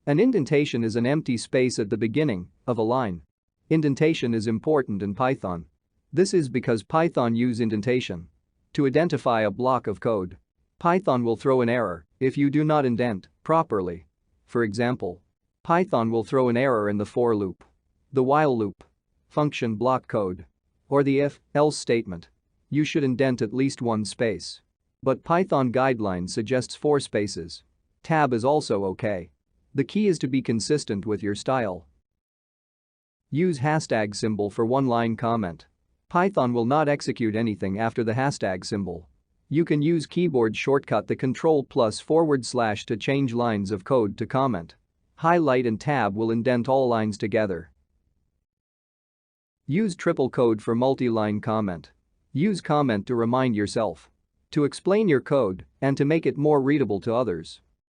An indentation is an empty space at the beginning of a line. Indentation is important in Python. This is because Python use indentation to identify a block of code. Python will throw an error if you do not indent properly. For example, Python will throw an error in the for loop, the while loop, function block code, or the if-else statement. You should indent at least one space. But Python guideline suggests 4 spaces. Tab is also okay. The key is to be consistent with your style. Use hashtag symbol for one-line comment. Python will not execute anything after the hashtag symbol. You can use keyboard shortcut the Ctrl+// to change lines of code to comment. Highlight and tab will indent all lines together. Use triple code for multi-line comment. Use comment to remind yourself, to explain your code, and to make it more readable to others.